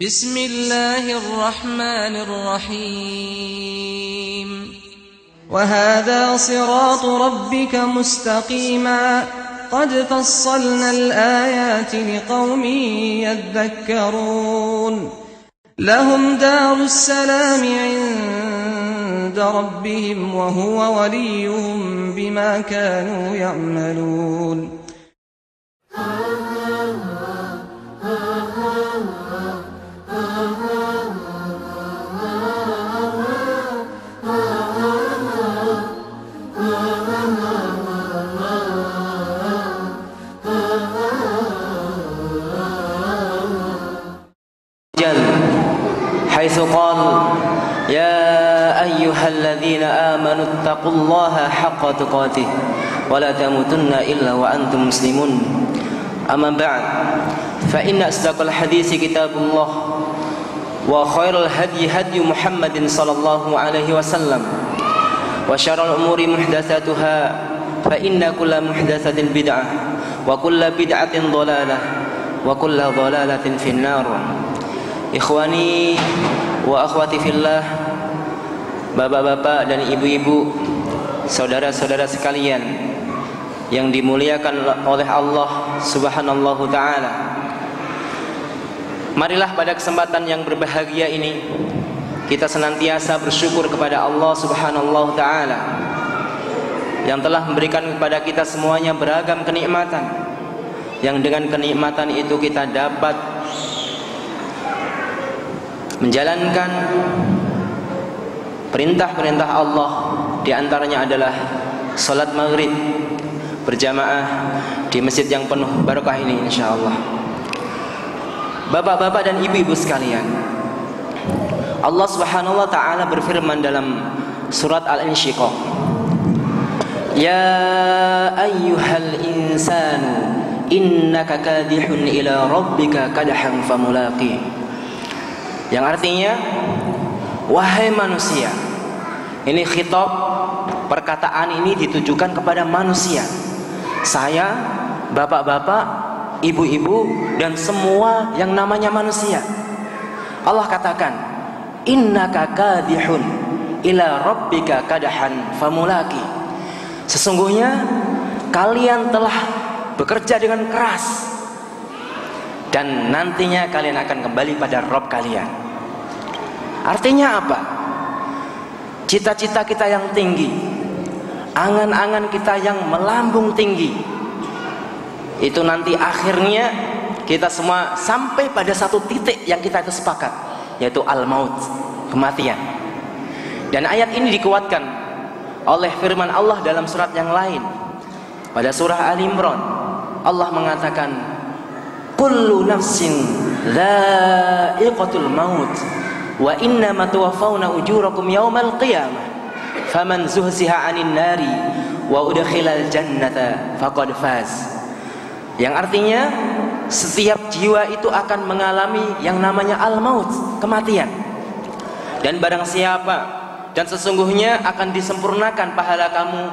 بسم الله الرحمن الرحيم وهذا صراط ربك مستقيما قد فصلنا الآيات لقوم يذكرون لهم دار السلام عند ربهم وهو وليهم بما كانوا يعملون. حيث قال يا أيها الذين آمنوا اتقوا الله حق تقاته ولا تموتن إلا وأنتم مسلمون أما بعد فإن أصدق الحديث كتاب الله وخير الهدي هدي محمد صلى الله عليه وسلم وشر الأمور محدثاتها فإن كل محدثة بدعة وكل بدعة ضلالة وكل ضلالة في النار. Ikhwani wa akhwati fillah, bapak-bapak dan ibu-ibu, saudara-saudara sekalian yang dimuliakan oleh Allah Subhanahu Ta'ala. Marilah pada kesempatan yang berbahagia ini kita senantiasa bersyukur kepada Allah Subhanahu Ta'ala yang telah memberikan kepada kita semuanya beragam kenikmatan, yang dengan kenikmatan itu kita dapat menjalankan perintah-perintah Allah. Di antaranya adalah salat maghrib berjamaah di masjid yang penuh barakah ini insyaallah. Bapak-bapak dan ibu-ibu sekalian, Allah Subhanahu wa taala berfirman dalam surat Al-Insyiqaq, ya ayyuhal insanu innaka kadihun ila rabbika kadhan famulaqi. Yang artinya, wahai manusia. Ini khitab, perkataan ini ditujukan kepada manusia. Saya, bapak-bapak, ibu-ibu, dan semua yang namanya manusia. Allah katakan, innaka kadihun ila rabbika kadahan famulaki. Sesungguhnya kalian telah bekerja dengan keras dan nantinya kalian akan kembali pada Rabb kalian. Artinya apa? Cita-cita kita yang tinggi, angan-angan kita yang melambung tinggi, itu nanti akhirnya kita semua sampai pada satu titik yang kita itu sepakat, yaitu al-maut, kematian. Dan ayat ini dikuatkan oleh firman Allah dalam surat yang lain. Pada surah Al-Imran Allah mengatakan, kullu nafsin dha'iqatul maut wa innama tuwaffawna ujurakum yawmal qiyamah faman zuhziha 'anil nari wa udkhilal jannata faqad faz. Yang artinya setiap jiwa itu akan mengalami yang namanya al-maut, kematian. Dan barang siapa, dan sesungguhnya akan disempurnakan pahala kamu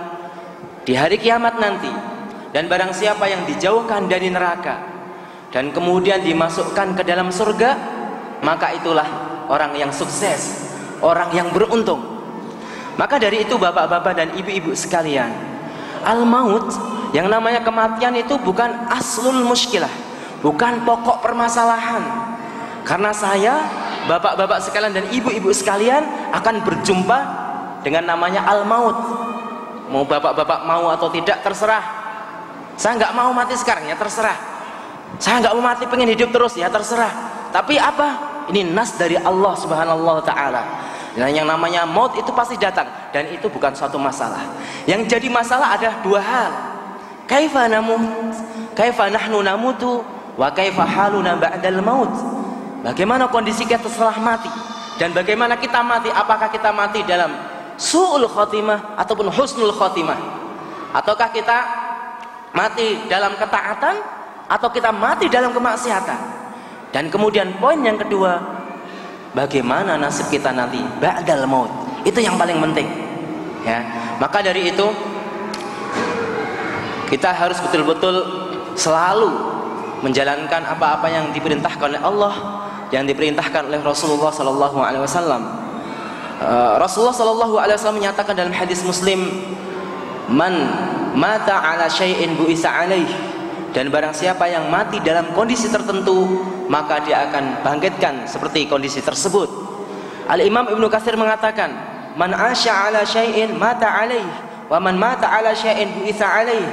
di hari kiamat nanti. Dan barang siapa yang dijauhkan dari neraka dan kemudian dimasukkan ke dalam surga, maka itulah orang yang sukses, orang yang beruntung. Maka dari itu bapak-bapak dan ibu-ibu sekalian, al-maut, yang namanya kematian itu bukan aslul muskilah, bukan pokok permasalahan. Karena saya, bapak-bapak sekalian dan ibu-ibu sekalian akan berjumpa dengan namanya al-maut. Mau bapak-bapak mau atau tidak terserah. Saya nggak mau mati sekarang, ya terserah. Saya nggak mau mati, pengen hidup terus, ya terserah. Tapi apa? Ini nas dari Allah Subhanahu Ta'ala. Dan yang namanya maut itu pasti datang, dan itu bukan suatu masalah. Yang jadi masalah ada dua hal. Kaifa namut, kaifa nahnu namutu, wa kaifa haluna ba'dal maut. Bagaimana kondisi kita setelah mati, dan bagaimana kita mati? Apakah kita mati dalam su'ul khotimah ataupun husnul khotimah? Ataukah kita mati dalam ketaatan atau kita mati dalam kemaksiatan? Dan kemudian poin yang kedua, bagaimana nasib kita nanti ba'dal maut? Itu yang paling penting, ya. Maka dari itu kita harus betul-betul selalu menjalankan apa-apa yang diperintahkan oleh Allah yang diperintahkan oleh Rasulullah sallallahu alaihi wasallam. Rasulullah sallallahu alaihi wasallam menyatakan dalam hadis Muslim, "Man mata ala syai'in bu'isa alaihi." Dan barang siapa yang mati dalam kondisi tertentu, maka dia akan bangkitkan seperti kondisi tersebut. Al-Imam Ibnu Katsir mengatakan, "Man asya ala syai'in mata alaihi, wa man mata ala syai'in bu'isa alaihi."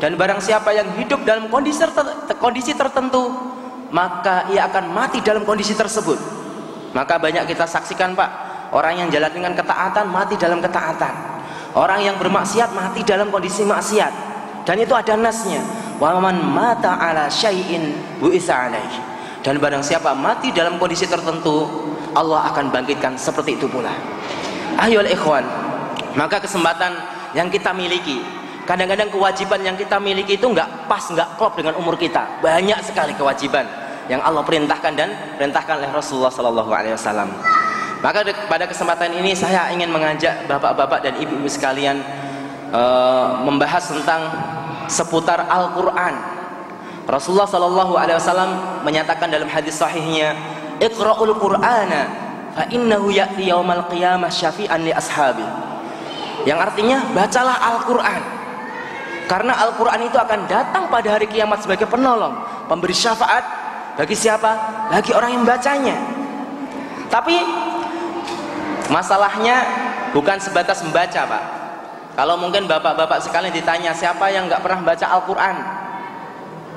Dan barang siapa yang hidup dalam kondisi tertentu, maka ia akan mati dalam kondisi tersebut. Maka banyak kita saksikan, Pak, orang yang jalan dengan ketaatan mati dalam ketaatan, orang yang bermaksiat mati dalam kondisi maksiat. Dan itu ada nasnya, wa man mata ala syai'in bu'isa alaihi. Dan barang siapa mati dalam kondisi tertentu, Allah akan bangkitkan seperti itu pula. Ayoul ikhwan, maka kesempatan yang kita miliki, kadang-kadang kewajiban yang kita miliki itu nggak pas, nggak klop dengan umur kita. Banyak sekali kewajiban yang Allah perintahkan dan perintahkan oleh Rasulullah Sallallahu Alaihi Wasallam. Maka pada kesempatan ini saya ingin mengajak bapak-bapak dan ibu-ibu sekalian membahas tentang seputar Al-Quran. Rasulullah Sallallahu Alaihi Wasallam menyatakan dalam hadis sahihnya, "Iqra'ul Qur'ana fa innahu ya'ti yaumal qiyamah syafi'an li ashabi." Yang artinya, bacalah Al-Quran, karena Al-Quran itu akan datang pada hari kiamat sebagai penolong, pemberi syafaat bagi siapa? Bagi orang yang membacanya. Tapi masalahnya bukan sebatas membaca, Pak. Kalau mungkin bapak-bapak sekalian ditanya, siapa yang nggak pernah baca Al-Quran?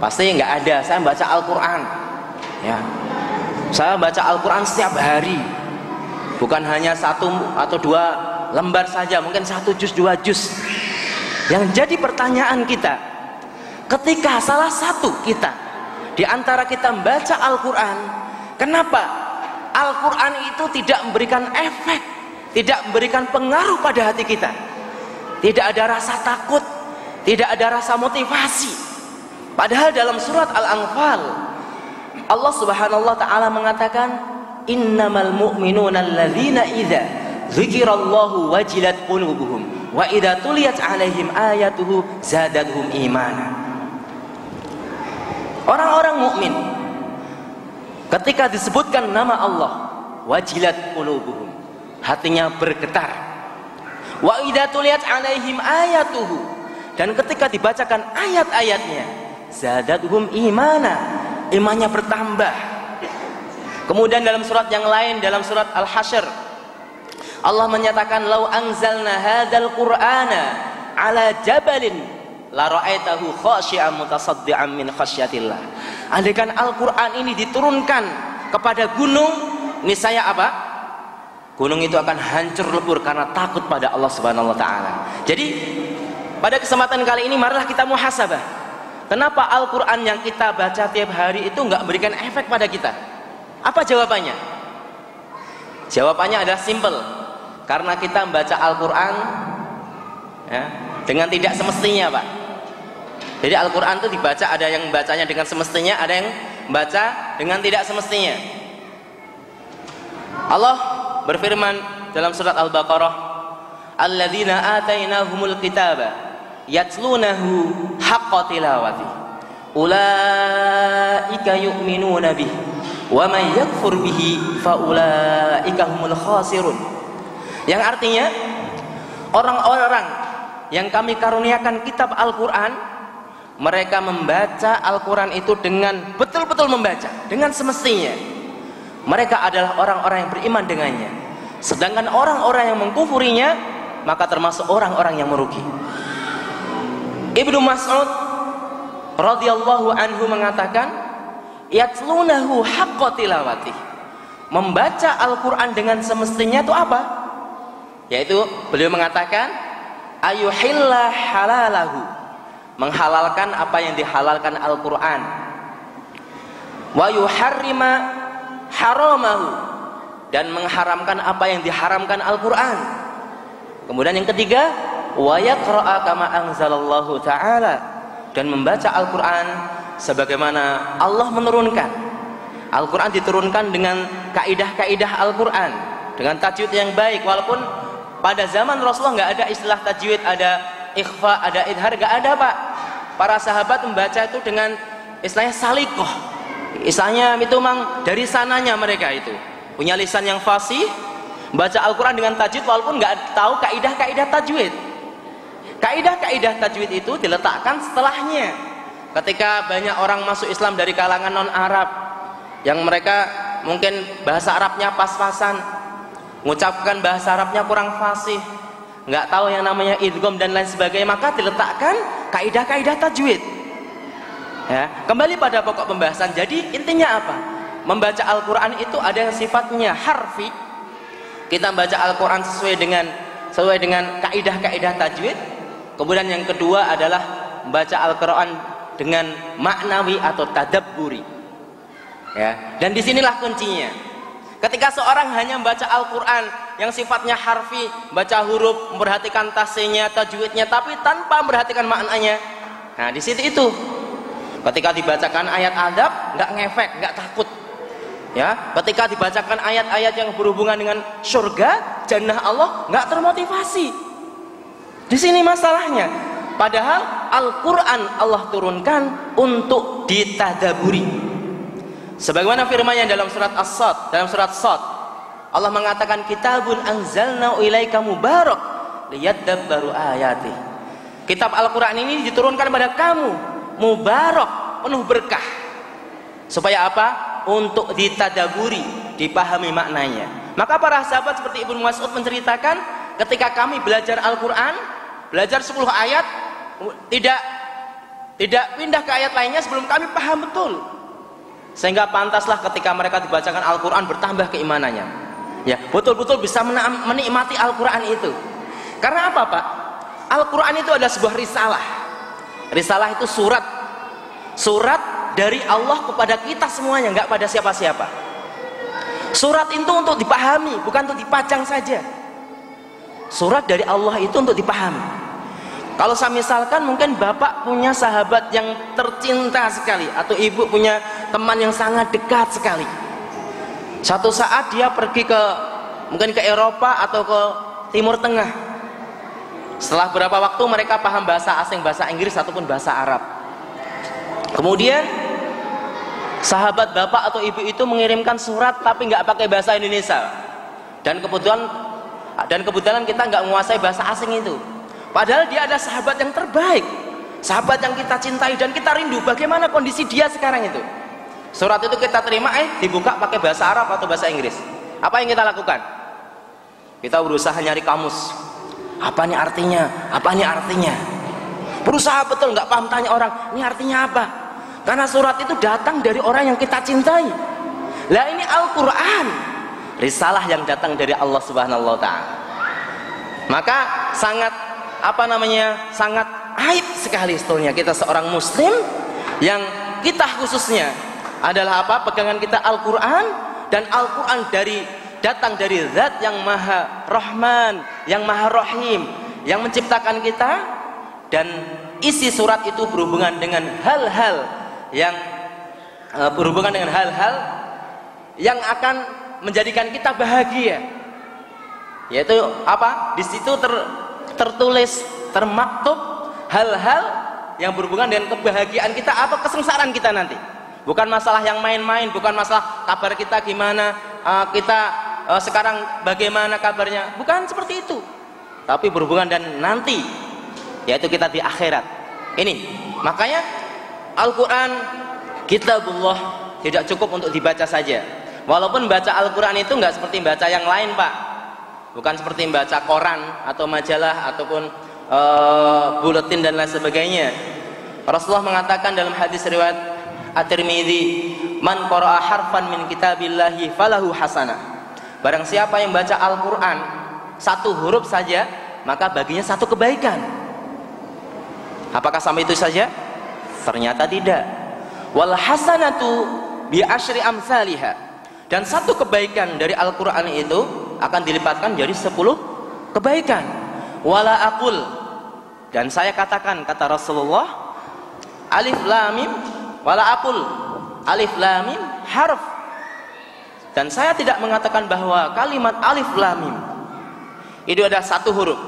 Pasti nggak ada. Saya baca Al-Quran, ya. Saya baca Al-Quran setiap hari, bukan hanya 1 atau 2 lembar saja, mungkin 1 juz 2 juz. Yang jadi pertanyaan kita, ketika salah satu kita di antara kita membaca Al-Quran, kenapa Al-Quran itu tidak memberikan efek, tidak memberikan pengaruh pada hati kita? Tidak ada rasa takut, tidak ada rasa motivasi. Padahal dalam surat Al-Anfal, Allah Subhanahu wa ta'ala mengatakan, "Innamal mu'minuna alladzina idza dzikirallahu wajilat qulubuhum wa idza tuliyat 'alaihim ayatuhu zadatuhum imana." Orang-orang mukmin ketika disebutkan nama Allah, wajilat qulubuhum, hatinya bergetar. Wa idza tuliyat 'alaihim ayatuhu, dan ketika dibacakan ayat-ayatnya, zadatuhum imana, imannya bertambah. Kemudian dalam surat yang lain, dalam surat Al-Hasyr, Allah menyatakan, "Lau anzalna hadzal qur'ana 'ala jabalin la ra'aitahu khashi'an mutasaddian min khasyatillah." Andaikan Al-Qur'an ini diturunkan kepada gunung, niscaya apa? Gunung itu akan hancur lebur karena takut pada Allah Subhanahu wa taala. Jadi pada kesempatan kali ini marilah kita muhasabah. Kenapa Al-Qur'an yang kita baca tiap hari itu enggak memberikan efek pada kita? Apa jawabannya? Jawabannya adalah simple. Karena kita membaca Al-Quran, ya, dengan tidak semestinya, Pak. Jadi Al-Quran itu dibaca, ada yang membacanya dengan semestinya, ada yang membaca dengan tidak semestinya. Allah berfirman dalam surat Al-Baqarah, "Alladzina atainahumul kitaba yatlunahu haqqa tilawati ulaika yu'minuna bihi wa man yakfur bihi fa ulaika humul khasirun." Yang artinya, orang-orang yang kami karuniakan kitab Al-Quran, mereka membaca Al-Quran itu dengan betul-betul membaca, dengan semestinya. Mereka adalah orang-orang yang beriman dengannya. Sedangkan orang-orang yang mengkufurinya, maka termasuk orang-orang yang merugi. Ibnu Mas'ud radhiyallahu anhu mengatakan, "Yatlunahu haqqa tilawati." Membaca Al-Quran dengan semestinya itu apa? Yaitu beliau mengatakan, "Ayuhillah halalahu." Menghalalkan apa yang dihalalkan Al-Quran. "Wa yuharrima haramahu." Dan mengharamkan apa yang diharamkan Al-Quran. Kemudian yang ketiga, "Wa yaqra'a kama anzalallahu ta'ala." Dan membaca Al-Quran sebagaimana Allah menurunkan. Al-Quran diturunkan dengan kaidah-kaidah Al-Quran, dengan tajwid yang baik. Walaupun pada zaman Rasulullah nggak ada istilah tajwid, ada ikhfa, ada idhar, nggak ada, Pak. Para sahabat membaca itu dengan istilahnya salikoh, Istilahnya itu memang dari sananya mereka itu punya lisan yang fasih, baca Al-Quran dengan tajwid walaupun nggak tahu kaidah-kaidah tajwid. Kaidah-kaidah tajwid itu diletakkan setelahnya. Ketika banyak orang masuk Islam dari kalangan non-Arab yang mereka mungkin bahasa Arabnya pas-pasan, mengucapkan bahasa Arabnya kurang fasih, nggak tahu yang namanya idgham dan lain sebagainya, maka diletakkan kaidah-kaidah tajwid. Ya, kembali pada pokok pembahasan. Jadi intinya apa? Membaca Al-Quran itu ada yang sifatnya harfi. Kita membaca Al-Quran sesuai dengan kaidah-kaidah tajwid. Kemudian yang kedua adalah membaca Al-Quran dengan maknawi atau tadabburi. Ya, dan disinilah kuncinya. Ketika seorang hanya membaca Al-Quran yang sifatnya harfi, baca huruf, memperhatikan tasenya, tajwidnya, tapi tanpa memperhatikan maknanya, nah di situ itu. Ketika dibacakan ayat adab, nggak ngefek, nggak takut. Ya, ketika dibacakan ayat-ayat yang berhubungan dengan surga, jannah Allah, nggak termotivasi. Di sini masalahnya. Padahal Al-Quran Allah turunkan untuk ditadaburi. Sebagaimana firman-Nya dalam surat As-Sad, Allah mengatakan kitabun anzalna ilaika mubarak liyadabbaru ayati. Kitab Al-Quran ini diturunkan kepada kamu, mubarak, penuh berkah. Supaya apa? Untuk ditadaburi, dipahami maknanya. Maka para sahabat seperti Ibnu Mas'ud menceritakan, ketika kami belajar Al-Quran, belajar 10 ayat, tidak pindah ke ayat lainnya sebelum kami paham betul. Sehingga pantaslah ketika mereka dibacakan Al-Quran bertambah keimanannya. Ya, betul-betul bisa menikmati Al-Quran itu. Karena apa, Pak? Al-Quran itu adalah sebuah risalah. Risalah itu surat dari Allah kepada kita semuanya, nggak pada siapa-siapa. Surat itu untuk dipahami, bukan untuk dipajang saja. Surat dari Allah itu untuk dipahami. Kalau saya misalkan mungkin bapak punya sahabat yang tercinta sekali, atau ibu punya teman yang sangat dekat sekali. Satu saat dia pergi mungkin ke Eropa atau ke Timur Tengah. Setelah beberapa waktu mereka paham bahasa asing, bahasa Inggris ataupun bahasa Arab. Kemudian sahabat bapak atau ibu itu mengirimkan surat tapi nggak pakai bahasa Indonesia. Dan kebetulan kita nggak menguasai bahasa asing itu. Padahal dia ada sahabat yang terbaik, sahabat yang kita cintai dan kita rindu. Bagaimana kondisi dia sekarang itu? Surat itu kita terima, dibuka pakai bahasa Arab atau bahasa Inggris. Apa yang kita lakukan? Kita berusaha nyari kamus. Apa nih artinya? Apa nih artinya? Berusaha betul, nggak paham, tanya orang, ini artinya apa? Karena surat itu datang dari orang yang kita cintai. Lah ini Al-Quran, risalah yang datang dari Allah Subhanahu wa Ta'ala. Maka sangat sangat aib sekali sebetulnya kita seorang muslim yang kita khususnya adalah apa? Pegangan kita Al-Quran, dan Al-Quran datang dari Zat yang Maha Rahman, yang Maha Rahim, yang menciptakan kita, dan isi surat itu berhubungan dengan hal-hal yang akan menjadikan kita bahagia. Yaitu apa? Di situ tertulis, termaktub hal-hal yang berhubungan dengan kebahagiaan kita atau kesengsaraan kita nanti. Bukan masalah yang main-main, bukan masalah kabar kita gimana, sekarang bagaimana kabarnya, bukan seperti itu. Tapi berhubungan dan nanti, yaitu kita di akhirat. Ini makanya Al-Quran kitabullah tidak cukup untuk dibaca saja. Walaupun baca Al-Quran itu nggak seperti baca yang lain, Pak. Bukan seperti membaca koran atau majalah ataupun buletin dan lain sebagainya. Rasulullah mengatakan dalam hadis riwayat At-Tirmidzi, man qara'a harfan min kitabillahi falahu hasanah. Barang siapa yang baca Al-Quran satu huruf saja, maka baginya satu kebaikan. Apakah sampai itu saja? Ternyata tidak. Wal hasanatu bi asyri amsalihha. Dan satu kebaikan dari Al-Quran itu akan dilipatkan jadi 10 kebaikan. Wala aqul, dan saya katakan, kata Rasulullah, alif lam mim, wala aqul alif lam mim harf, dan saya tidak mengatakan bahwa kalimat alif lam mim itu ada satu huruf.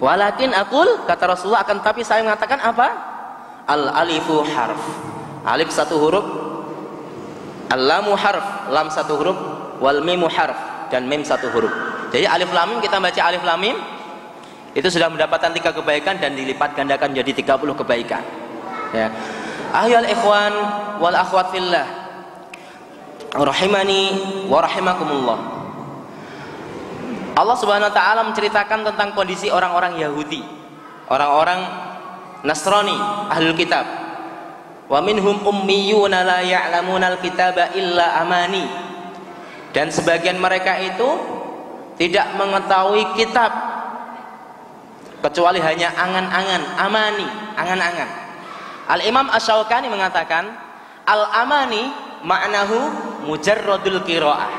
Walakin aqul, kata Rasulullah, akan tapi saya mengatakan apa? Al alifu harf. Alif satu huruf, Al-lamu harf, lam satu huruf, wal mimu harf, dan mim satu huruf. Jadi alif lam mim, kita baca alif lam mim itu sudah mendapatkan 3 kebaikan dan dilipat gandakan menjadi 30 kebaikan. Ya. Ayyuhal ikhwan wal akhwat fillah, rahimani wa rahimakumullah. Allah Subhanahu wa taala menceritakan tentang kondisi orang-orang Yahudi, orang-orang Nasrani, ahlul kitab. Wa minhum ummiyuna la ya'lamunal kitaba illa amani. Dan sebagian mereka itu tidak mengetahui kitab kecuali hanya angan-angan, amani, angan-angan. Al-Imam Asy-Syaukani mengatakan, al-amani ma'nahu mujarradul qiraah.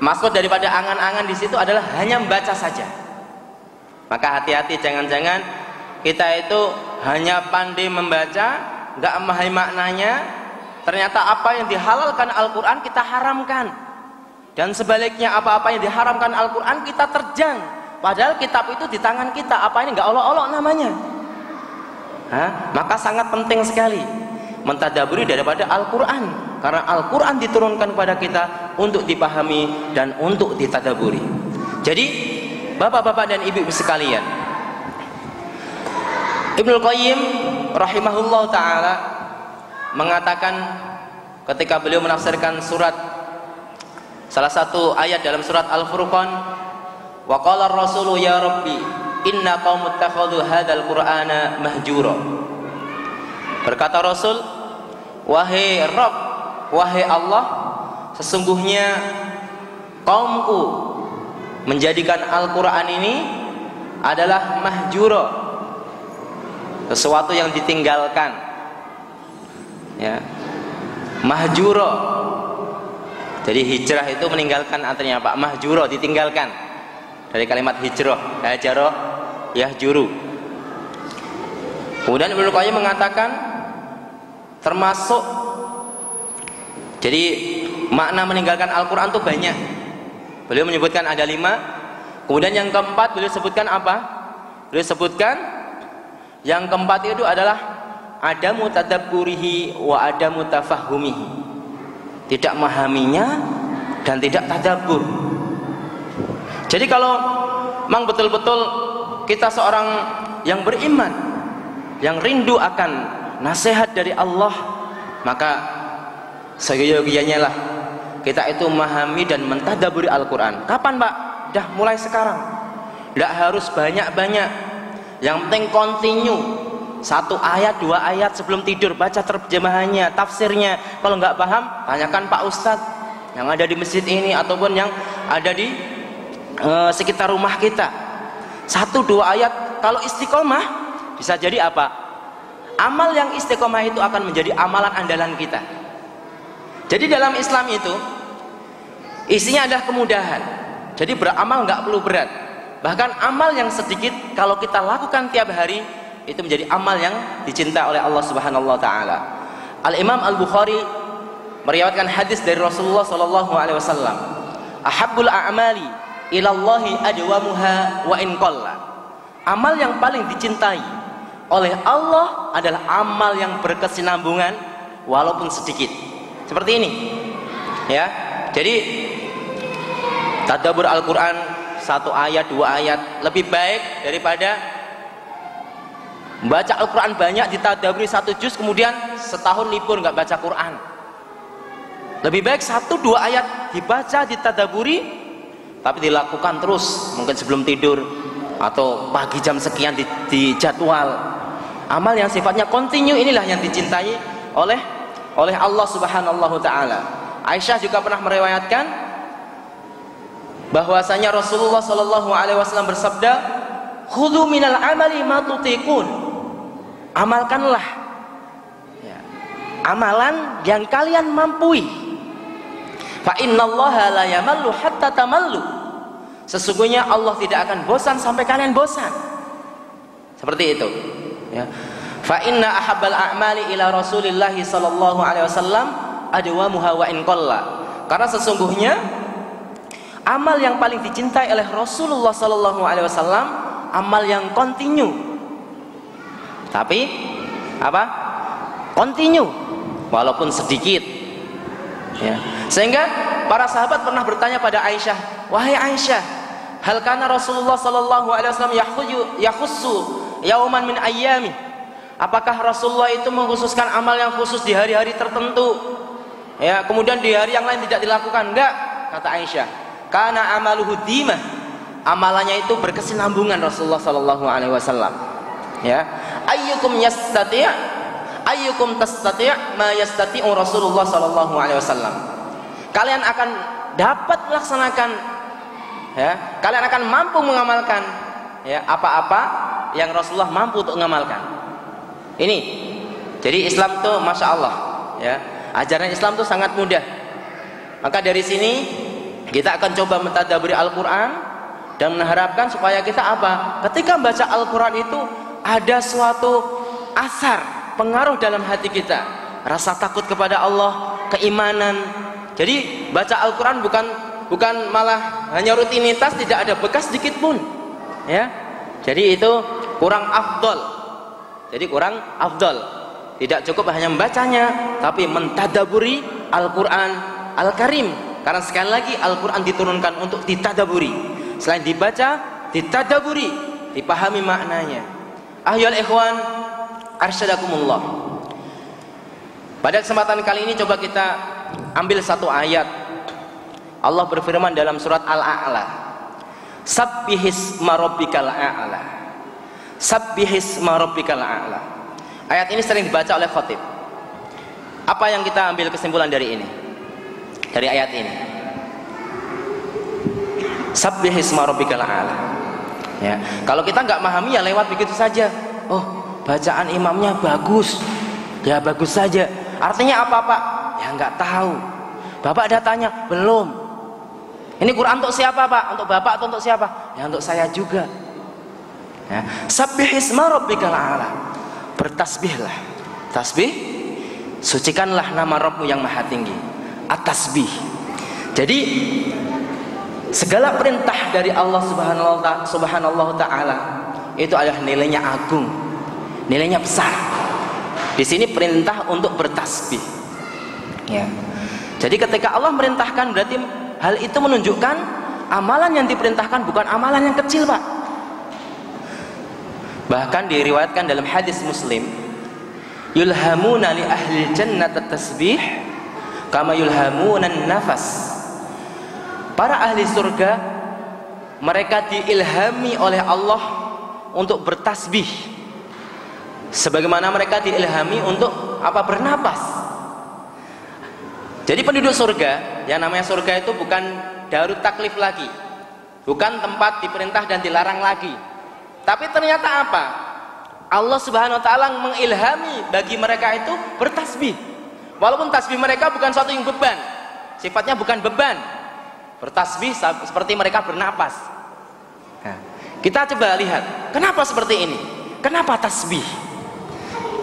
Maksud daripada angan-angan di situ adalah hanya membaca saja. Maka hati-hati, jangan-jangan kita itu hanya pandai membaca, nggak memahami maknanya. Ternyata apa yang dihalalkan Al-Quran kita haramkan, dan sebaliknya apa-apa yang diharamkan Al-Quran kita terjang. Padahal kitab itu di tangan kita. Apa ini nggak olok-olok namanya? Maka sangat penting sekali mentadaburi daripada Al-Quran, karena Al-Quran diturunkan kepada kita untuk dipahami dan untuk ditadaburi. Jadi bapak-bapak dan ibu-ibu sekalian, Ibnul Qayyim rahimahullah ta'ala mengatakan ketika beliau menafsirkan salah satu ayat dalam surat Al-Furqan, wa qala ar-rasulu ya rabbi inna qaum ittakhadhu hadzal qur'ana mahjura. Berkata Rasul, wahai Rabb, wahai Allah, sesungguhnya kaumku menjadikan Al-Quran ini adalah mahjura, sesuatu yang ditinggalkan. Ya, mahjura. Jadi hijrah itu meninggalkan, artinya apa? Mahjura, ditinggalkan. Dari kalimat hijrah, hajara yahjuru. Kemudian Ibnu Qayyim mengatakan termasuk, jadi makna meninggalkan Al-Quran itu banyak. Beliau menyebutkan ada 5. Kemudian yang keempat beliau sebutkan apa? Beliau sebutkan yang keempat itu adalah adamu tadabburihi wa adamu tafahumihi. Tidak memahaminya dan tidak tadabbur. Jadi kalau memang betul-betul kita seorang yang beriman, yang rindu akan nasihat dari Allah, maka seyogianya lah kita itu memahami dan mentadaburi Al-Quran. Kapan Pak? Dah mulai sekarang. Tidak harus banyak-banyak, yang penting continue. 1 ayat 2 ayat sebelum tidur baca terjemahannya, tafsirnya. Kalau nggak paham, tanyakan Pak Ustadz yang ada di masjid ini ataupun yang ada di sekitar rumah kita. 1-2 ayat. Kalau istiqomah bisa jadi apa? Amal yang istiqomah itu akan menjadi amalan andalan kita. Jadi dalam Islam itu isinya adalah kemudahan. Jadi beramal nggak perlu berat. Bahkan amal yang sedikit kalau kita lakukan tiap hari itu menjadi amal yang dicintai oleh Allah Subhanahu wa taala. Al-Imam Al-Bukhari meriwayatkan hadis dari Rasulullah sallallahu alaihi wasallam, "Ahabbul a'mali ilallahi adwamuha wa in qalla." Amal yang paling dicintai oleh Allah adalah amal yang berkesinambungan walaupun sedikit. Seperti ini. Ya. Jadi tadabbur Al-Qur'an 1 ayat 2 ayat lebih baik daripada baca Al-Quran banyak ditadaburi 1 juz kemudian setahun libur nggak baca Quran. Lebih baik 1-2 ayat dibaca ditadaburi tapi dilakukan terus, mungkin sebelum tidur atau pagi jam sekian di jadwal. Amal yang sifatnya continue inilah yang dicintai oleh Allah Subhanahu wa taala. Aisyah juga pernah meriwayatkan bahwasanya Rasulullah sallallahu alaihi wasallam bersabda, "Khudhu minal amali ma tutiqun." Amalkanlah ya, amalan yang kalian mampu. Fa innallaha la yamallu hatta tamallu. Sesungguhnya Allah tidak akan bosan sampai kalian bosan. Seperti itu. Ya. Fa inna ahabbal a'mali ila Rasulillah sallallahu alaihi wasallam adwamuha wa in qalla. Karena sesungguhnya amal yang paling dicintai oleh Rasulullah sallallahu alaihi wasallam amal yang continue. Tapi apa? Continue walaupun sedikit. Ya. Sehingga para sahabat pernah bertanya pada Aisyah, wahai Aisyah, hal kana Rasulullah sallallahu alaihi wasallam yakhussu yauman min ayyami? Apakah Rasulullah itu mengkhususkan amal yang khusus di hari-hari tertentu? Ya, kemudian di hari yang lain tidak dilakukan? Enggak, kata Aisyah. Kana amaluhu dimah. Amalannya itu berkesinambungan Rasulullah sallallahu alaihi wasallam. Ya. Ayyukum tastati' ma yastati'u Rasulullah sallallahu alaihi wasallam. Kalian akan dapat melaksanakan, ya, kalian akan mampu mengamalkan, ya, apa-apa yang Rasulullah mampu untuk mengamalkan. Ini. Jadi Islam tuh Masya Allah, ya. Ajaran Islam tuh sangat mudah. Maka dari sini kita akan coba mentadabburi Al-Qur'an dan mengharapkan supaya kita apa? Ketika baca Al-Qur'an itu ada suatu asar, pengaruh dalam hati kita, rasa takut kepada Allah, keimanan. Jadi baca Al-Quran bukan malah hanya rutinitas, tidak ada bekas sedikit pun, ya. Jadi itu kurang afdol. Jadi kurang afdol. Tidak cukup hanya membacanya, tapi mentadaburi Al-Quran Al-Karim. Karena sekali lagi Al-Quran diturunkan untuk ditadaburi. Selain dibaca, ditadaburi, dipahami maknanya. Ayyuhal ikhwan, arsyadakumullah. Pada kesempatan kali ini coba kita ambil satu ayat. Allah berfirman dalam surat Al-A'la, Sabbihisma rabbikal a'la. Sabbihisma rabbikal a'la. Ayat ini sering dibaca oleh khatib. Apa yang kita ambil kesimpulan dari ini? Dari ayat ini. Sabbihisma rabbikal a'la. Ya, kalau kita nggak memahami ya lewat begitu saja. Oh, bacaan imamnya bagus, ya bagus saja. Artinya apa Pak? Ya nggak tahu. Bapak ada tanya? Belum. Ini Quran untuk siapa Pak? Untuk Bapak atau untuk siapa? Ya untuk saya juga. Ya. Sabbihisma rabbikal a'la. Bertasbihlah. Tasbih, sucikanlah nama Rabbmu yang maha tinggi. At-tasbih. Jadi segala perintah dari Allah Subhanahu wa taala itu adalah nilainya agung, nilainya besar. Di sini perintah untuk bertasbih. Ya. Jadi ketika Allah merintahkan, berarti hal itu menunjukkan amalan yang diperintahkan bukan amalan yang kecil, Pak. Bahkan diriwayatkan dalam hadis Muslim, yulhamuna li ahli jannati tasbih kama yulhamuna nafas. Para ahli surga mereka diilhami oleh Allah untuk bertasbih sebagaimana mereka diilhami untuk apa? Bernapas. Jadi penduduk surga, yang namanya surga itu bukan darut taklif lagi, bukan tempat diperintah dan dilarang lagi, tapi ternyata apa? Allah Subhanahu wa taala mengilhami bagi mereka itu bertasbih, walaupun tasbih mereka bukan suatu yang beban, sifatnya bukan beban. Bertasbih seperti mereka bernapas. Nah, kita coba lihat, kenapa seperti ini? Kenapa tasbih?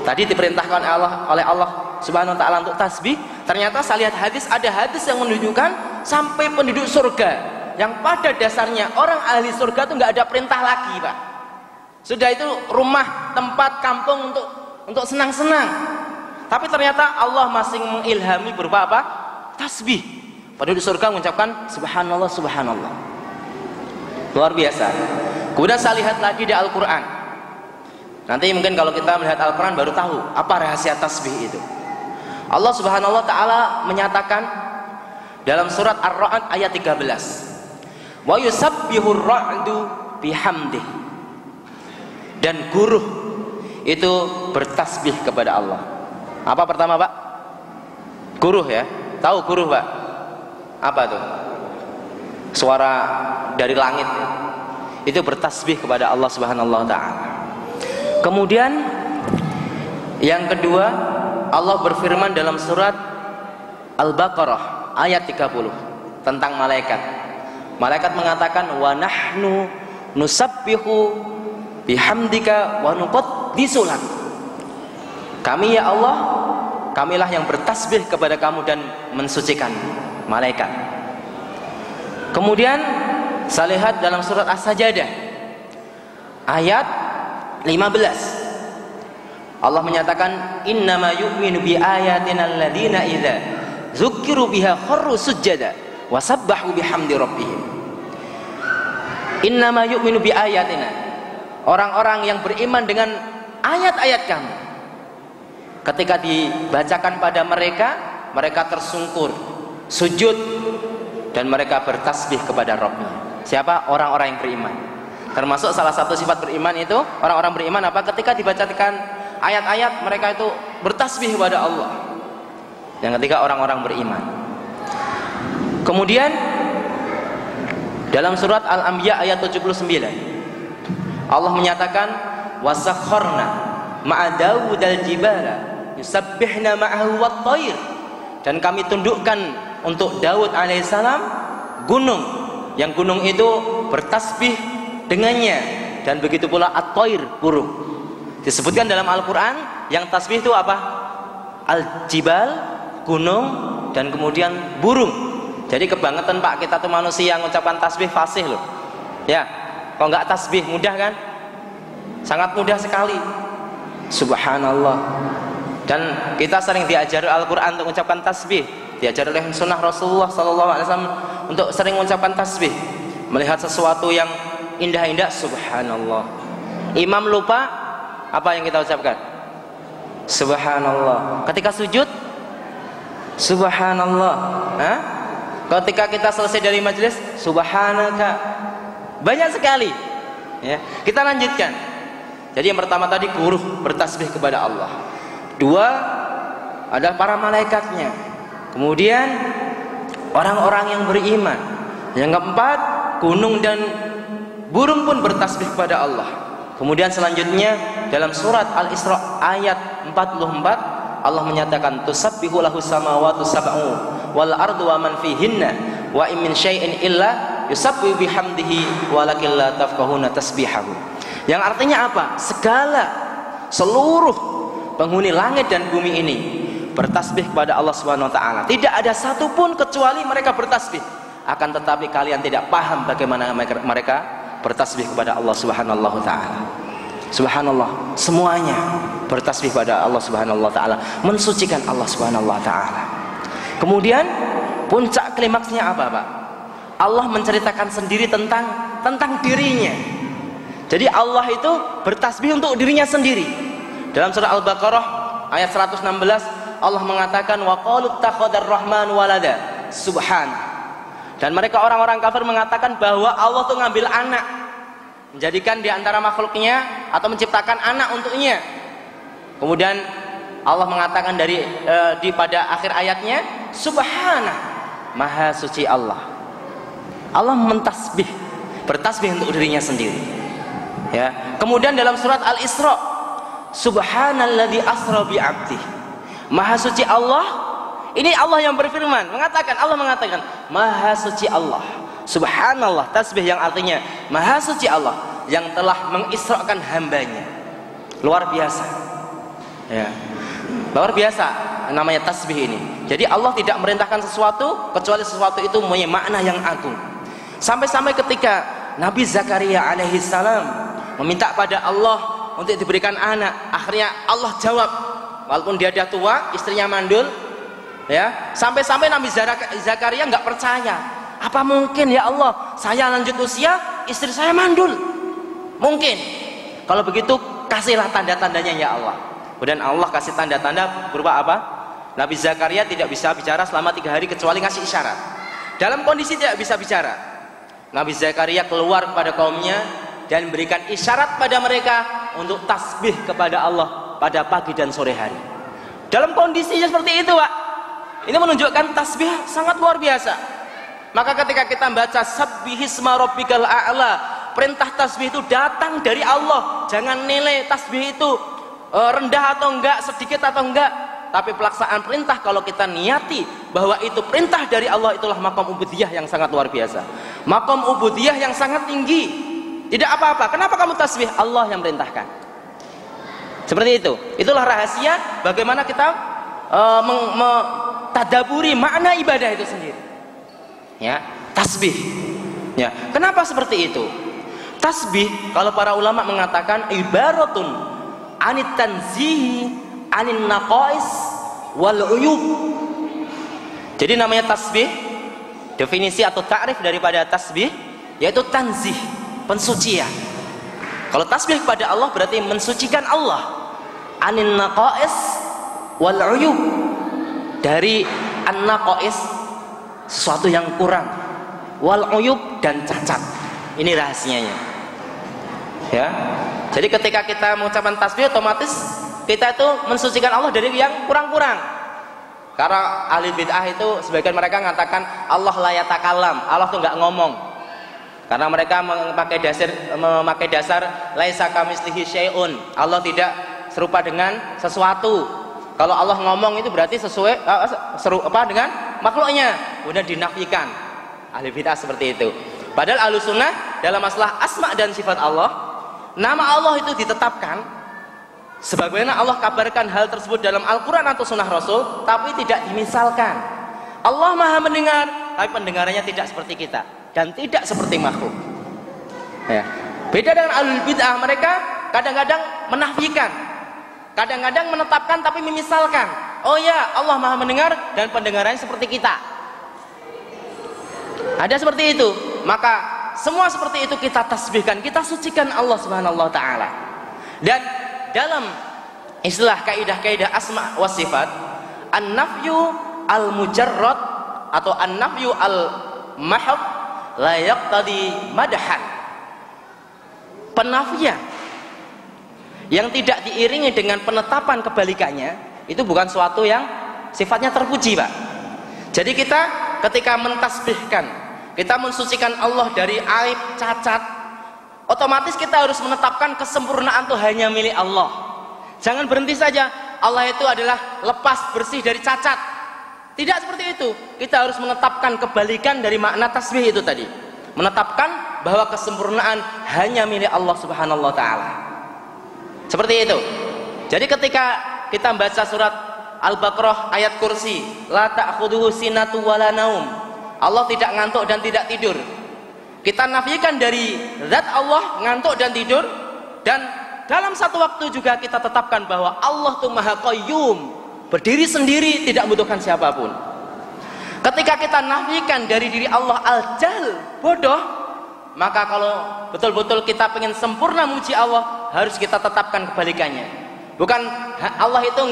Tadi diperintahkan oleh Allah Subhanahu wa taala untuk tasbih. Ternyata saya lihat hadis, ada hadis yang menunjukkan sampai penduduk surga yang pada dasarnya orang ahli surga itu nggak ada perintah lagi, Pak. Sudah itu rumah, tempat, kampung untuk senang-senang. Tapi ternyata Allah masih mengilhami berupa apa? Tasbih. Penduduk surga mengucapkan subhanallah, subhanallah. Luar biasa. Kemudian saya lihat lagi di Al-Quran. Nanti mungkin kalau kita melihat Al-Quran baru tahu apa rahasia tasbih itu. Allah Subhanahu wa taala menyatakan dalam surat Ar-Ra'd ayat 13, wa yusabbihur ra'du bihamdih. Dan guruh itu bertasbih kepada Allah. Apa pertama, Pak? Guruh, ya. Tahu guruh, Pak? Apa tuh? Suara dari langit. Itu bertasbih kepada Allah Subhanahu wa taala. Kemudian yang kedua, Allah berfirman dalam surat Al-Baqarah ayat 30 tentang malaikat. Malaikat mengatakan, wa nahnu nusabbihu bihamdika wa nuqaddisu lak. Kami ya Allah, kamilah yang bertasbih kepada kamu dan mensucikan malaikat. Kemudian saya lihat dalam surat As-Sajdah ayat 15, Allah menyatakan, innama yu'minu bi ayatina alladziina idza Zukiru biha kharru sujjada wa sabbahu bihamdi rabbihim. Innama yu'minu bi ayatina. Orang-orang yang beriman dengan ayat-ayat kami, ketika dibacakan pada mereka, mereka tersungkur, sujud, dan mereka bertasbih kepada Rabbnya. Siapa? Orang-orang yang beriman. Termasuk salah satu sifat beriman itu, orang-orang beriman apa? Ketika dibacakan ayat-ayat, mereka itu bertasbih kepada Allah. Yang ketiga, orang-orang beriman. Kemudian dalam surat Al-Anbiya ayat 79, Allah menyatakan wasakharna ma'a Daud al-jibala yusabbihna ma'ahu wat-thair, dan kami tundukkan untuk Daud alaihissalam gunung, yang gunung itu bertasbih dengannya, dan begitu pula at-thair, burung. Disebutkan dalam Al-Quran yang tasbih itu apa? Al-jibal, gunung, dan kemudian burung. Jadi kebangetan Pak, kita tuh manusia yang mengucapkan tasbih fasih loh ya. Kalau nggak tasbih mudah kan? Sangat mudah sekali. Subhanallah. Dan kita sering diajar Al-Quran untuk mengucapkan tasbih, diajar oleh sunnah Rasulullah SAW untuk sering mengucapkan tasbih. Melihat sesuatu yang indah-indah, subhanallah. Imam lupa, apa yang kita ucapkan? Subhanallah. Ketika sujud, subhanallah. Hah? Ketika kita selesai dari majelis, subhanaka. Banyak sekali ya. Kita lanjutkan. Jadi yang pertama tadi guru bertasbih kepada Allah. Dua adalah para malaikatnya. Kemudian orang-orang yang beriman. Yang keempat, gunung dan burung pun bertasbih kepada Allah. Kemudian selanjutnya dalam surat Al-Isra ayat 44, Allah menyatakan tusabbihu lahu samawati sab'u wal ardu wa man fihinna wa in min syai'in illa yusabbihu bihamdihi walakin la tafqahuna tasbihahu. Yang artinya apa? Seluruh penghuni langit dan bumi ini bertasbih kepada Allah Subhanahu wa taala. Tidak ada satupun kecuali mereka bertasbih. Akan tetapi kalian tidak paham bagaimana mereka bertasbih kepada Allah Subhanahu wa taala. Subhanallah, semuanya bertasbih pada Allah Subhanahu wa taala, mensucikan Allah Subhanahu wa taala. Kemudian puncak klimaksnya apa, Pak? Allah menceritakan sendiri tentang dirinya. Jadi Allah itu bertasbih untuk dirinya sendiri. Dalam surah Al-Baqarah ayat 116, Allah mengatakan wa qalu ittakhadar rahman walada subhan. Dan mereka orang-orang kafir mengatakan bahwa Allah tuh ngambil anak, menjadikan di antara makhluknya atau menciptakan anak untuknya. Kemudian Allah mengatakan pada akhir ayatnya, subhana, maha suci Allah. Allah mentasbih, bertasbih untuk dirinya sendiri. Ya. Kemudian dalam surat Al-Isra, subhanalladzi asra bi 'abdi. Maha suci Allah. Ini Allah yang berfirman, Allah mengatakan, maha suci Allah. Subhanallah, tasbih yang artinya maha suci Allah yang telah mengisrakan hambanya. Luar biasa ya. Luar biasa namanya tasbih ini. Jadi Allah tidak merintahkan sesuatu kecuali sesuatu itu mempunyai makna yang agung. Sampai-sampai ketika Nabi Zakaria alaihissalam meminta pada Allah untuk diberikan anak, akhirnya Allah jawab, walaupun dia dah tua, istrinya mandul ya. Sampai-sampai Nabi Zakaria nggak percaya. Apa mungkin ya Allah, saya lanjut usia, istri saya mandul? Mungkin. Kalau begitu kasihlah tanda-tandanya ya Allah. Kemudian Allah kasih tanda-tanda berupa apa? Nabi Zakaria tidak bisa bicara selama 3 hari kecuali ngasih isyarat. Dalam kondisi tidak bisa bicara, Nabi Zakaria keluar kepada kaumnya dan berikan isyarat pada mereka untuk tasbih kepada Allah pada pagi dan sore hari. Dalam kondisinya seperti itu, Pak. Ini menunjukkan tasbih sangat luar biasa. Maka ketika kita baca sabbihisma rabbikal a'la, perintah tasbih itu datang dari Allah. Jangan nilai tasbih itu rendah atau enggak, sedikit atau enggak, tapi pelaksanaan perintah kalau kita niati bahwa itu perintah dari Allah, itulah maqam ubudiyah yang sangat luar biasa, maqam ubudiyah yang sangat tinggi. Tidak apa-apa, kenapa kamu tasbih? Allah yang merintahkan. Seperti itu. Itulah rahasia bagaimana kita tadaburi makna ibadah itu sendiri ya, tasbih ya. Kenapa seperti itu? Tasbih, kalau para ulama mengatakan ibaratun anit tanzihi anin naqais wal uyub. Jadi namanya tasbih, definisi atau ta'rif daripada tasbih yaitu tanzih, pensucian. Kalau tasbih kepada Allah berarti mensucikan Allah anin naqais wal uyub, dari an-naqais sesuatu yang kurang, wal uyub dan cacat. Ini rahasianya. Ya. Jadi ketika kita mengucapkan tasbih otomatis kita itu mensucikan Allah dari yang kurang-kurang. Karena ahli bid'ah itu sebagian mereka mengatakan Allah la yatakalam, Allah tuh nggak ngomong. Karena mereka memakai dasar laisa kamitslihi syai'un, Allah tidak serupa dengan sesuatu. Kalau Allah ngomong itu berarti sesuai dengan makhluknya, kemudian dinafikan. Ahli bid'ah seperti itu. Padahal ahlu sunnah dalam masalah asma dan sifat Allah, nama Allah itu ditetapkan sebagaimana Allah kabarkan hal tersebut dalam Al-Quran atau Sunnah Rasul, tapi tidak dimisalkan. Allah maha mendengar, tapi pendengarannya tidak seperti kita dan tidak seperti makhluk. Ya. Beda dengan ahlul bid'ah, mereka kadang-kadang menafikan, kadang-kadang menetapkan tapi memisalkan. Oh ya, Allah maha mendengar dan pendengarannya seperti kita. Ada seperti itu. Maka semua seperti itu kita tasbihkan, kita sucikan Allah Subhanahu wa taala. Dan dalam istilah kaidah-kaidah asma wa sifat, an-nafyu al-mujarrad atau an-nafyu al-mahab la yaqtadi madhan. Penafian yang tidak diiringi dengan penetapan kebalikannya itu bukan suatu yang sifatnya terpuji, Pak. Jadi kita ketika mentasbihkan, kita mensucikan Allah dari aib, cacat, otomatis kita harus menetapkan kesempurnaan itu hanya milik Allah. Jangan berhenti saja Allah itu adalah lepas bersih dari cacat. Tidak seperti itu. Kita harus menetapkan kebalikan dari makna tasbih itu tadi. Menetapkan bahwa kesempurnaan hanya milik Allah Subhanahu wa taala. Seperti itu. Jadi ketika kita baca surat Al-Baqarah ayat kursi, la ta'khudhuhu sinatu wala naum. Allah tidak ngantuk dan tidak tidur. Kita nafikan dari zat Allah ngantuk dan tidur, dan dalam satu waktu juga kita tetapkan bahwa Allah itu maha qayyum, berdiri sendiri, tidak membutuhkan siapapun. Ketika kita nafikan dari diri Allah al-jahl, bodoh, maka kalau betul-betul kita ingin sempurna muji Allah, harus kita tetapkan kebalikannya. Bukan Allah itu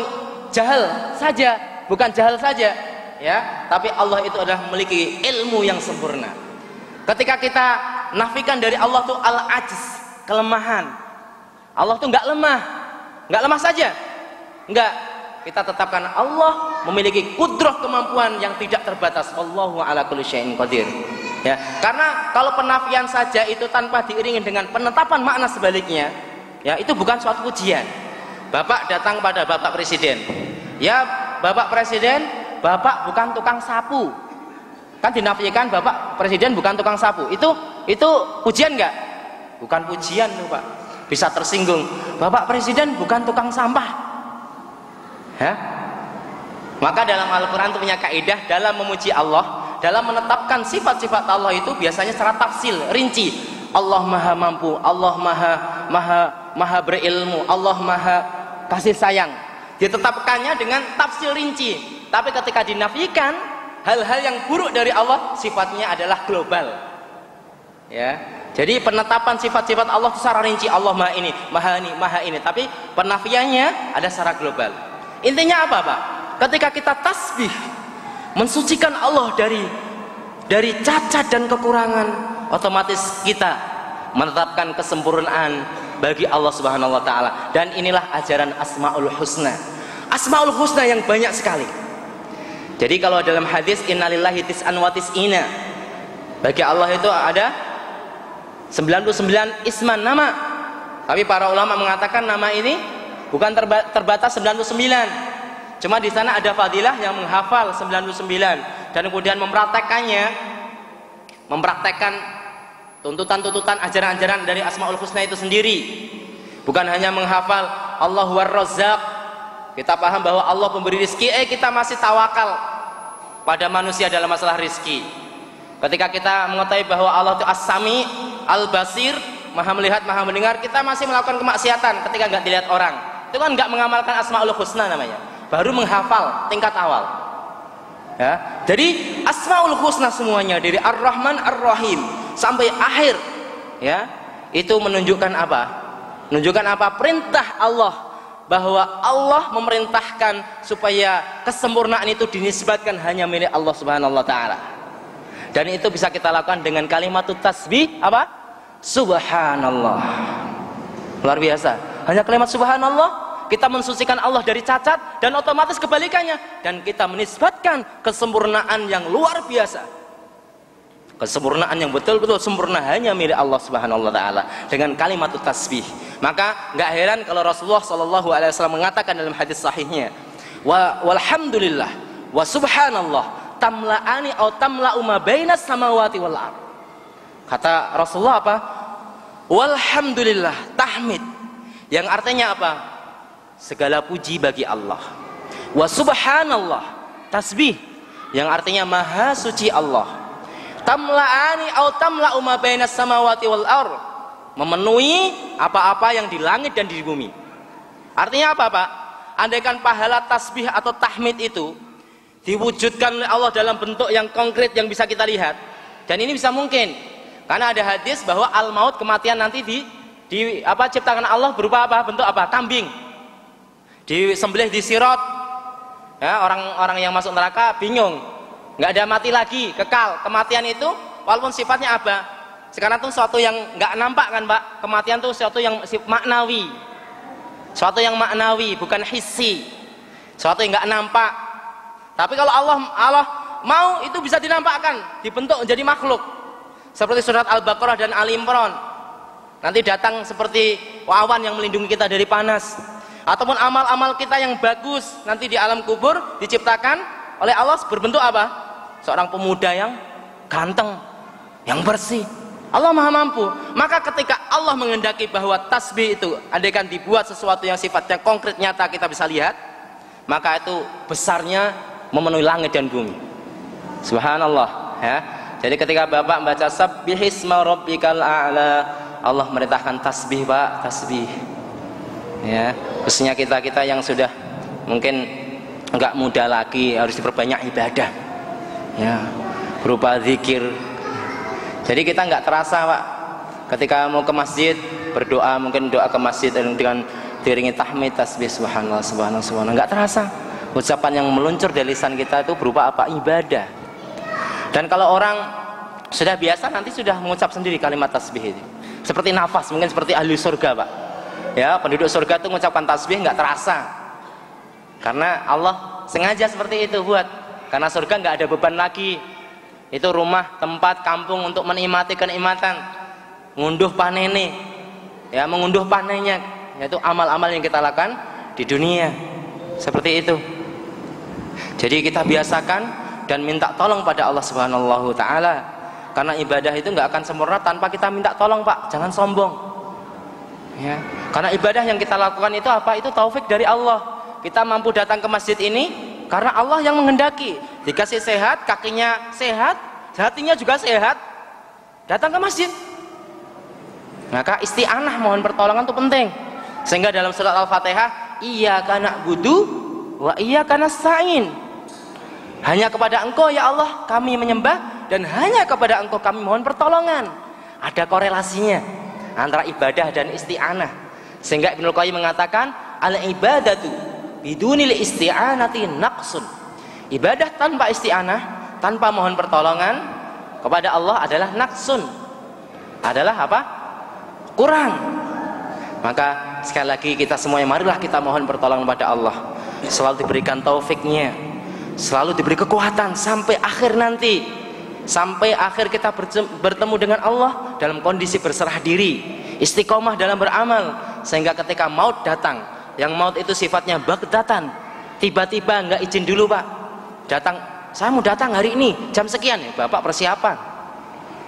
jahil saja, bukan jahil saja, ya, tapi Allah itu adalah memiliki ilmu yang sempurna. Ketika kita nafikan dari Allah tuh al-ajiz, kelemahan. Allah tuh nggak lemah saja, nggak. Kita tetapkan Allah memiliki kudrah, kemampuan yang tidak terbatas. Wallahu ala kulli syai'in qadir. Ya, karena kalau penafian saja itu tanpa diiringi dengan penetapan makna sebaliknya, ya itu bukan suatu pujian. Bapak datang pada Bapak Presiden, ya Bapak Presiden, Bapak bukan tukang sapu. Kan dinafikan Bapak Presiden bukan tukang sapu. Itu pujian enggak? Bukan pujian tuh, Pak. Bisa tersinggung. Bapak Presiden bukan tukang sampah. Ya? Maka dalam Al-Qur'an itu punya kaidah dalam memuji Allah, dalam menetapkan sifat-sifat Allah itu biasanya secara tafsil, rinci. Allah maha mampu, Allah maha berilmu, Allah maha kasih sayang. Ditetapkannya dengan tafsil rinci. Tapi ketika dinafikan hal-hal yang buruk dari Allah, sifatnya adalah global. Ya. Jadi penetapan sifat-sifat Allah itu secara rinci, Allah maha ini, maha ini. Tapi penafiannya ada secara global. Intinya apa, Pak? Ketika kita tasbih, mensucikan Allah dari cacat dan kekurangan, otomatis kita menetapkan kesempurnaan bagi Allah Subhanahu wa taala. Dan inilah ajaran Asmaul Husna. Asmaul Husna yang banyak sekali. Jadi kalau dalam hadis innalillahi tis'an wa tis'ina, bagi Allah itu ada 99 isman nama. Tapi para ulama mengatakan nama ini bukan terbatas 99. Cuma di sana ada fadilah yang menghafal 99 dan kemudian mempraktekkan tuntutan-tuntutan ajaran-ajaran dari Asmaul Husna itu sendiri. Bukan hanya menghafal Allahu Ar-Razzaq, kita paham bahwa Allah pemberi rizki, kita masih tawakal pada manusia dalam masalah rizki. Ketika kita mengetahui bahwa Allah itu As-Sami, Al-Basir, maha melihat, maha mendengar, kita masih melakukan kemaksiatan ketika nggak dilihat orang. Itu kan nggak mengamalkan Asmaul Husna namanya. Baru menghafal tingkat awal. Ya, jadi Asmaul Husna semuanya dari Ar-Rahman Ar-Rahim sampai akhir, ya, itu menunjukkan apa? Menunjukkan apa? Perintah Allah, bahwa Allah memerintahkan supaya kesempurnaan itu dinisbatkan hanya milik Allah Subhanahu wa taala. Dan itu bisa kita lakukan dengan kalimat tasbih apa? Subhanallah. Luar biasa. Hanya kalimat subhanallah kita mensucikan Allah dari cacat, dan otomatis kebalikannya, dan kita menisbatkan kesempurnaan yang luar biasa, kesempurnaan yang betul-betul sempurna hanya milik Allah Subhanahu wa taala dengan kalimat tasbih. Maka nggak heran kalau Rasulullah sallallahu alaihi wasallam mengatakan dalam hadis sahihnya, walhamdulillah wa subhanallah tamla'ani atau tamla'u ma bainas samawati wal ard. Kata Rasulullah apa? Walhamdulillah, tahmid, yang artinya apa? Segala puji bagi Allah. Wa subhanallah, tasbih, yang artinya maha suci Allah. Tamla'ani atau tamla'u ma bainas samawati wal ard, memenuhi apa-apa yang di langit dan di bumi. Artinya apa, Pak? Andaikan pahala tasbih atau tahmid itu diwujudkan oleh Allah dalam bentuk yang konkret yang bisa kita lihat, dan ini bisa mungkin karena ada hadis bahwa al-maut, kematian nanti ciptakan Allah berupa apa? Bentuk apa? Kambing disembelih di Sirat, ya, orang-orang yang masuk neraka bingung, nggak ada mati lagi, kekal. Kematian itu walaupun sifatnya apa? Sekarang tuh suatu yang nggak nampak kan, Pak? Kematian tuh suatu yang maknawi, suatu yang maknawi, bukan hissi, suatu yang nggak nampak. Tapi kalau Allah mau, itu bisa dinampakkan, dibentuk menjadi makhluk, seperti surat Al-Baqarah dan Ali Imran. Nanti datang seperti awan yang melindungi kita dari panas, ataupun amal-amal kita yang bagus nanti di alam kubur diciptakan oleh Allah berbentuk apa? Seorang pemuda yang ganteng, yang bersih. Allah maha mampu. Maka ketika Allah menghendaki bahwa tasbih itu andaikan dibuat sesuatu yang sifatnya konkret, nyata, kita bisa lihat, maka itu besarnya memenuhi langit dan bumi. Subhanallah, ya. Jadi ketika Bapak membaca sabbihisma rabbikal a'la, Allah merintahkan tasbih, Pak, tasbih. Ya, khususnya kita yang sudah mungkin enggak muda lagi, harus diperbanyak ibadah, ya, berupa zikir. Jadi kita enggak terasa, Pak, ketika mau ke masjid berdoa, mungkin doa ke masjid dengan diiringi tahmid, tasbih, subhanallah, subhanallah, subhanallah, enggak terasa. Ucapan yang meluncur dari lisan kita itu berupa apa? Ibadah. Dan kalau orang sudah biasa, nanti sudah mengucap sendiri kalimat tasbih itu, seperti nafas, mungkin seperti ahli surga, Pak. Ya, penduduk surga itu mengucapkan tasbih nggak terasa, karena Allah sengaja seperti itu buat, karena surga nggak ada beban lagi. Itu rumah, tempat, kampung untuk menikmati kenikmatan, ngunduh panene, ya, mengunduh panennya, yaitu amal-amal yang kita lakukan di dunia, seperti itu. Jadi kita biasakan dan minta tolong pada Allah Subhanahu wa taala, karena ibadah itu nggak akan sempurna tanpa kita minta tolong, Pak. Jangan sombong, ya, karena ibadah yang kita lakukan itu apa? Itu taufik dari Allah. Kita mampu datang ke masjid ini karena Allah yang menghendaki. Dikasih sehat, kakinya sehat, hatinya juga sehat, datang ke masjid. Maka isti'anah, mohon pertolongan itu penting. Sehingga dalam surat Al-Fatihah, iyyaka na'budu wa iyyaka nasta'in, hanya kepada Engkau ya Allah kami menyembah, dan hanya kepada Engkau kami mohon pertolongan. Ada korelasinya antara ibadah dan isti'anah. Sehingga Ibnu Qayyim mengatakan, al-ibadatu bidunil isti'anati naqsun. Ibadah tanpa isti'anah, tanpa mohon pertolongan kepada Allah adalah naqsun, adalah apa? Kurang. Maka sekali lagi kita semuanya, marilah kita mohon pertolongan kepada Allah, selalu diberikan taufiknya, selalu diberi kekuatan sampai akhir nanti, sampai akhir kita bertemu dengan Allah dalam kondisi berserah diri, istiqomah dalam beramal, sehingga ketika maut datang, yang maut itu sifatnya baghtatan, tiba-tiba, nggak izin dulu, Pak, datang, saya mau datang hari ini jam sekian, ya Bapak persiapan,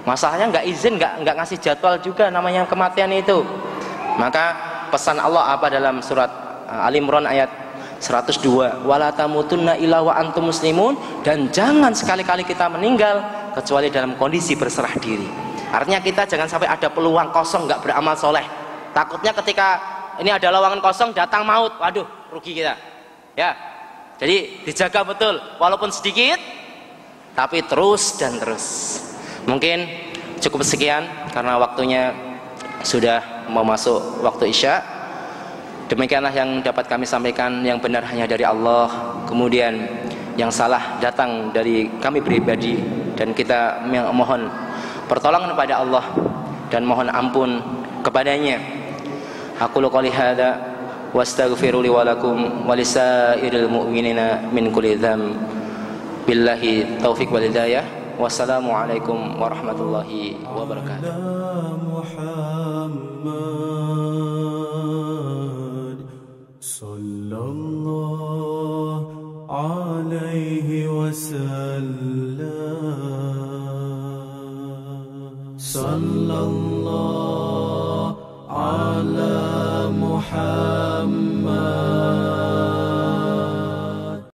masalahnya nggak izin, nggak ngasih jadwal juga, namanya kematian itu. Maka pesan Allah apa dalam surat Ali Imran ayat 102, wala tamutunna illa wa antum muslimun, dan jangan sekali-kali kita meninggal kecuali dalam kondisi berserah diri. Artinya kita jangan sampai ada peluang kosong nggak beramal soleh. Takutnya ketika ini ada lowongan kosong, datang maut, waduh, rugi kita, ya. Jadi dijaga betul, walaupun sedikit, tapi terus dan terus. Mungkin cukup sekian karena waktunya sudah mau masuk waktu Isya. Demikianlah yang dapat kami sampaikan, yang benar hanya dari Allah. Kemudian yang salah datang dari kami pribadi, dan kita mohon pertolongan kepada Allah dan mohon ampun kepadanya. Aqulu qouli hadza wastaghfiru li wa lakum wa lisairil mu'minina min kulli dzamb. Billahi taufiq wal hidayah. Wassalamu alaikum warahmatullahi wabarakatuh. Muhammad sallallahu alaihi wasallam. Sallallahu ala Muhammad